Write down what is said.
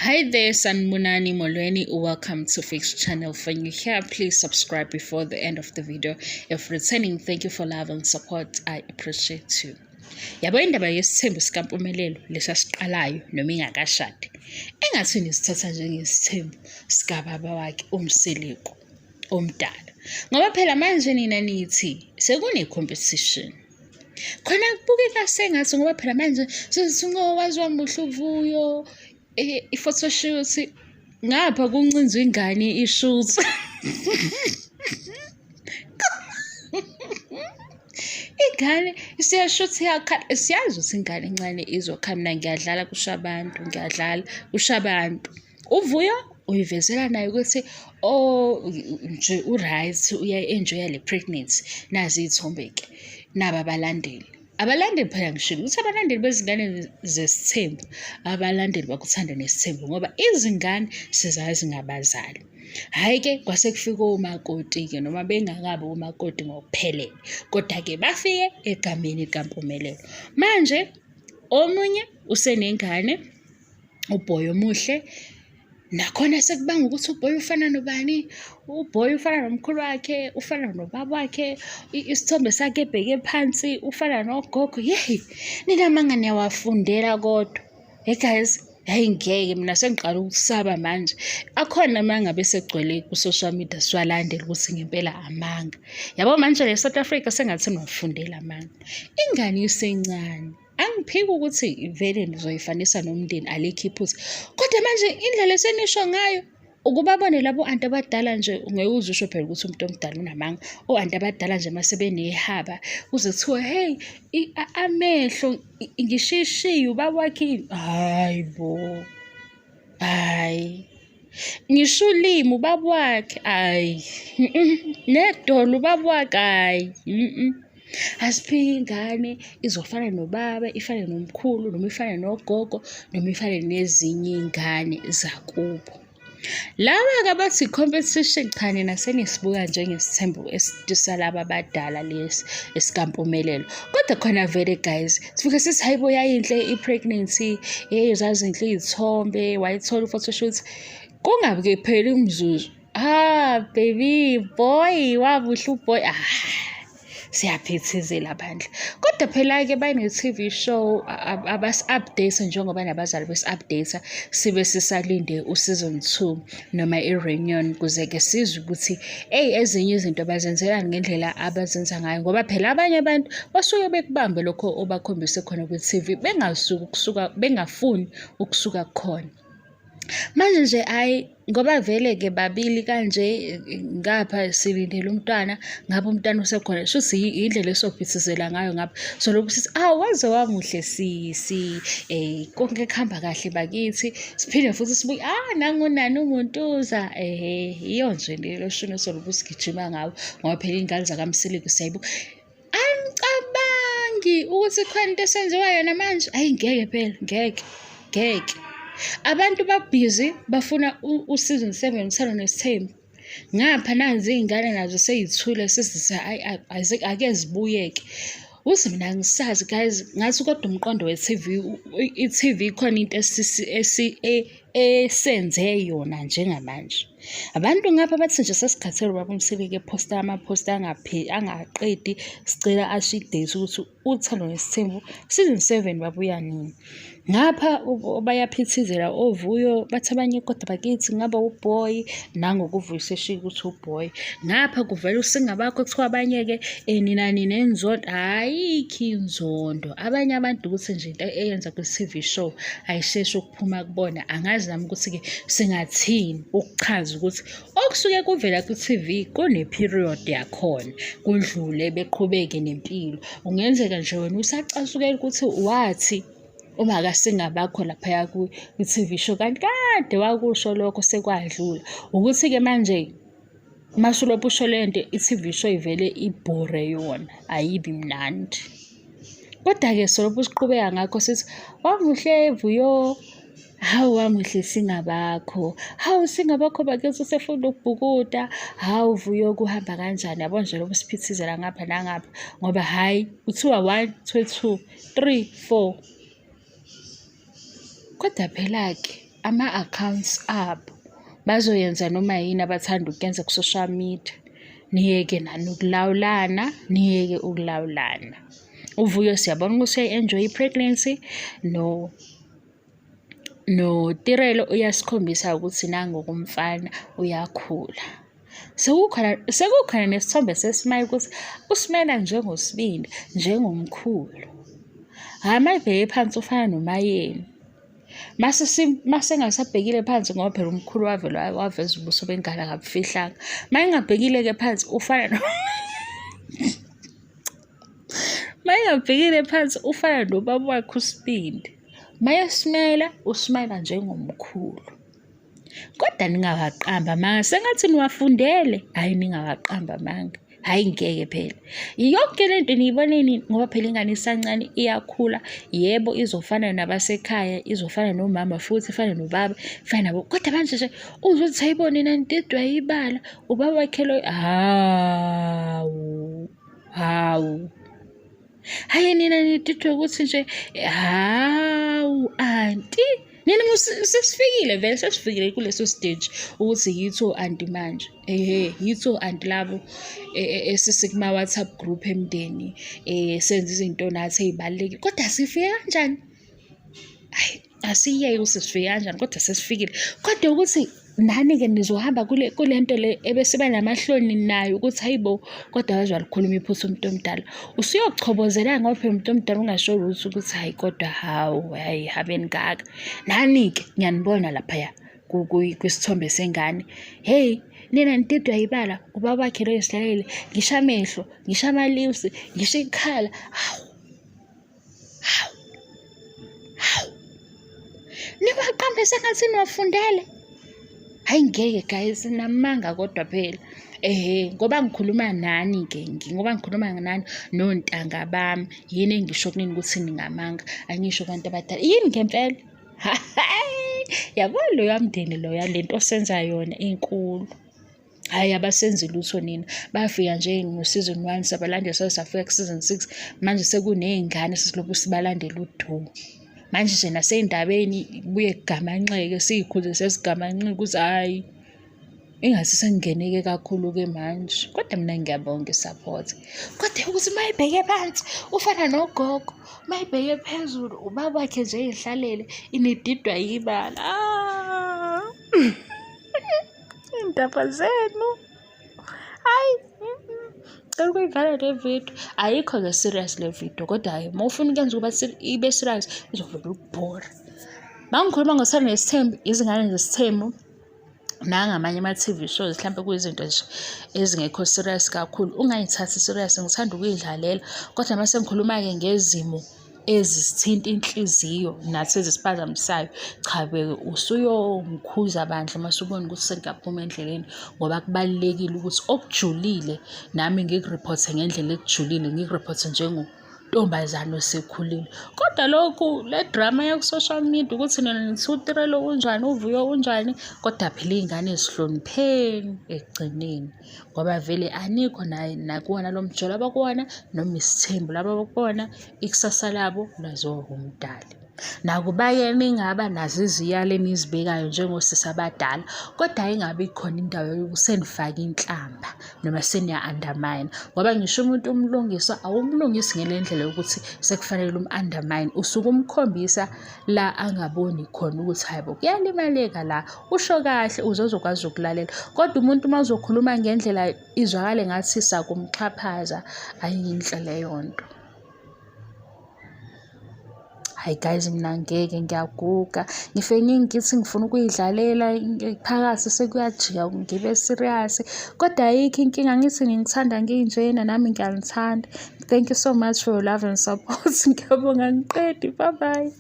Hi there, Sanmunani Molweni. Welcome to Fix channel. For you here, please subscribe before the end of the video. If returning, thank you for love and support. I appreciate you. Yabo indaba yesithembu sikampumelelo lesasiqalayo noma ingakashadi. Engathi nisithatha njengesithembu sikababa wakhe umsiliqo omdala. Ngoba phela manje nina nithi sekune competition. Khona kubukeka sengathi ngoba phela manje sesingowazi wamuhle uvuyo i-photoshoot ngapha kuncinzwa ingane i-shoot. Ingane siyashoot yakha siyazi ukuthi ingane encane izokhamna ngiyadlala kushabantu uvuyo uyivezela naye ukuthi nje uright uya-enjoya le pregnancy nazi iy'thombe ke naba abalandeli phela ngishilo ukuthi abalandeli bezingane zesithembu abalandeli bakuthanda nesithembu ngoba izingane sizazi ngabazali. Hhayi-ke kwase kufika omakoti-ke noma bengakabi omakoti ngokuphelele kodwa-ke bafike egameni likampumelelo. Manje omunye usenengane ubhoyi omuhle nakhona sekubanga ukuthi ubhoyi ufana nobani, ubhoyi ufana nomkhulu wakhe, ufana nobaba wakhe, isithombe sakhe ebheke phansi ufana nogogo. Yeyi, nina manga niyawafundela kodwa. Hey guys, hayi ngeke mina sengiqala ukusaba manje. Akhona amanga bese gcwele ku-social media siwalandela ukuthi ngempela amanga. Yabo manje le South Africa sengathi niwafundela amanga. Ingane isencane. Angiphiki ukuthi vele nizoyifanisa nomndeni alikho iphutha. Kodwa manje indlela esenisho ngayo ukubabone labo anti abadala nje ungeke uze usho phela ukuthi umuntu omdala unamanga. Anti abadala nje mase benehaba uze kuthiwe hey amehlo ngishishiye ubaba wakhe. Hayi bo. Hayi. Ngisho ulimi ubaba wakhe. Hayi. Nedolo ubaba wakhe. Hayi. Asiphike ingane izofana nobaba, ifane nomkhulu, noma ifane nogogo, noma ifane nezinye iy'ngane zakubo. Laba-ke abathi competition cha nina senisibuka njengesithembu salaba abadala lesi esikampumelelo. Kodwa khona vele guys, sifike sithi hayibo yayinhle i-pregnancy, zazinhle iy'thombe, wayithola i-photoshoot. Kungabi-ke phela umzuzu. Baby boy, wabuhle uboy. Siyaphithizela bandla. Kodwa phela-ke bane-TV show abasi-update njengoba nabazali besi-update sibe sisalinde u-season 2 noma i-reunion ukuze-ke sizwe ukuthi ezinye izinto bazenzelani ngendlela abazenza ngayo ngoba phela abanye abantu basuke bekubambe lokho obakhombise khona kwi-TV bengafuni ukusuka khona. Manje nje ngoba vele-ke babili kanje ngapha silindele umntwana ngapha umntwana usekhona shuthi indlela esophithizela ngayo ngapha so lokhu sithi waze wamuhle sisi konke kuhamba kahle bakithi siphinde futhi sibuye nangunani umuntuza iyo nje lelo shune solobu sigijima ngawo ngoba phela ingane zakamsiliku siyayibuka. Angicabangi ukuthi khona into esenziwayo namanje ngeke phela ngeke. Abantu babhizi bafuna u-season 7 Uthando Nes'thembu. Ngapha nazi iy'ngane nazo sey'thule sesithi ake zibuyeke. Uthi mina angisazi guys ngathi kodwa umqondo we-TV i-TV khona into esenze yona njengamanje. Abantu ngapha bathi nje sesikhathele ubaba umsiliku ephosta amaphosta angaqedi sicela asho-idate ukuthi Uthando Nes'thembu season 7 babuya nini. Ngapha bayaphithizela ovuyo bathi abanye kodwa bakithi ngaba uboy nangokuvuyo eshiya ukuthi uboy. Ngapha kuvela usingabakho kuthiwa abanye-ke nina ninenzondo. Ayikho inzondo. Abanye abantu ukuthi nje into eyenza kwi-TV show ayisheshi ukuphuma kubona. Angazi nami ukuthi-ke singathini ukuchaza ukuthi okusuke kuvela kwi-TV kune-period yakhona kudlule beqhubeke nempilo. Ungenzeka nje wena usacasukela ukuthi wathi uma akasingabakho laphaya kwi-TV show kanti kade wakusho lokho sekwadlula ukuthi-ke manje masulopho usho lento i-TV show ivele ibhore yona ayibi mnandi. Kodwa-ke solopho siqhubeka ngakho sithi wamuhle Vuyo, hawu wamuhle singabakho, hawu singabakho bakithi usefunda ukubhukuda, hawu Vuyo kuhamba kanjani yabo nje lokho siphithizela ngapha nangapha ngoba hhayi kuthiwa 1 2 3 4. Kodwa phela-ke ama-accounts abo bazoyenza noma yini abathanda ukuyenza ku-social media. Niyeke nani ukulawulana, niyeke ukulawulana. uVuyo siyabona ukuthi uyayi-enjoy i-pregnancy, Tirelo uyasikhombisa ukuthi nangokumfana uyakhula. Sekukhona nesithombe seSmile ukuthi uSmile njengosibindi, njengomkhulu. Hhayi mayibheke phansi ufana nomayeni. Mase engasabhekile phansi ngoba phela umkhulu waveza ubuso bengane akabufihlanga. Mayengabhekile-ke phansi ufana mayengabhekile phansi ufana nobaba wakhe uSibindi. Mayesmela usmila njengomkhulu. Kodwa ningawaqamba manga, sengathi niwafundele. Hhayi ningawaqamba manga. Hhayi ngeke phela. Yonke lento niyiboneni ngoba phela ingane isancane iyakhula. Yebo izofana nabasekhaya, izofana nomama futhi ifana nobaba, ifana nabo. Kodwa manje nje uzothi sayibone nanididwa yibala, ubaba wakhe lo hawu. Hhayi nina nididwe ukuthi nje hawu anti. Nina sesifikile vele sesifikile kuleso stage ukuthi yitho anti manje. Yitho anti labo esisukuma WhatsApp group emndeni senza izinto nathi ezibalulekile. Kodwa sifike kanjani? Hayi asiyeke ukuthi sifike kanjani kodwa sesifikile. Kodwa ukuthi nani-ke nizohamba kule nto le ebesiba namahloni nayo ukuthi hayibo kodwa waze walikhuluma iphutha umuntu omdala. Usuyochobozela ngoba phela umuntu omdala ungasho lutho ukuthi hayi kodwa hawu hayi habeni ngaka. Nani-ke ngiyanibona laphaya kwisithombe sengane. Hey nina nididwa yibala, ubaba wakhe lo esidlalele, ngisho amehlo, ngisho ama-lips, ngisho ikhala. Hawu. Niwaqambe sengathi niwafundele. Hayi ngeke guys namanga kodwa phela. Ngoba ngikhuluma nani-ke ngoba ngikhuluma nani nontanga bami. Yini engisho kunini ukuthi ningamanga, angisho abantu abadala. Yini ngempela? Yabona loya mndeni loya lento osenza yona inkulu. Hhayi abasenzi lutho nina. Bafika nje ngo-season 1 sabalandela safika ku-season 6. Manje sekuney'ngane sesilokhu sibalandela udumo. Manje nje nasey'ndabeni kubuye kugamanxeke siy'khulise sesigamanxeke ukuthi hhayi ingase sengingeneke kakhulu-ke manje. Kodwa mina ngiyabonga i-support. Kodwa ukuthi mayibheke phansi ufana nogogo, mayibheke phezulu ubaba wakhe nje ey'hlalele inididwa yibala. Iy'ndaba zenu. Hayi cela ukuyivala le video. Ayikho-ke serious le video kodwa hhayi uma ufuna ukuyenza ukuba ibe serious izovele ukubhora. Uma ngikhuluma ngoThando Nes'thembu, Izingane Zesthembu nangamanye ama-TV shows mhlampe kuyizinto nje ezingekho serious kakhulu ungayithathi serious. Ngithanda ukuyidlalela kodwa mase ngikhuluma-ke ngezimo ezisithinta inhliziyo nathi ezisiphazamisayo, cha-ke usuyongikhuza bandla mase ubona ukuthi sengiyaphuma endleleni ngoba kubalulekile ukuthi okujulile nami ngikuriphothe ngendlela ekujulile, ngikuriphothe njengontombazane osekhulile. Kodwa lokhu le drama yaku-social media ukuthi nina nithi uTirelo unjani, uVuyo unjani, kodwa phela iy'ngane zihlonipheni ekugcineni ngoba vele anikho nakuwona lo mjolo abakuwona noma isithembu labo abakuwona, ikusasa labo laziwa umdali. Nakuba-ke ningaba nazo iziyalo enizibekayo njengosisi abadala kodwa ayingabi khona indawo yokuthi senifake inhlamba noma seniya-undermine ngoba ngisho umuntu umlungiswa awumlungisi ngale ndlela yokuthi sekufanele um-undermine. Usuke umkhombisa la angaboni khona ukuthi hayibo kuyalimaleka la, usho kahle uzokwazi ukulalela. Kodwa umuntu uma uzokhuluma ngendlela izwakale ngathi sakumxhaphaza ayiyinhle leyo nto. Hayi guys mina ngeke ngiyaguga ngifike ngithi ngifuna ukuyidlalela phakathi sekuyajika ngibe serious kodwa ayikho inkinga ngithi ngikuthanda nginjena nami ngiyanithanda. Thank you so much for your love and support. Ngiyabonga ngiqedi. Bye bye.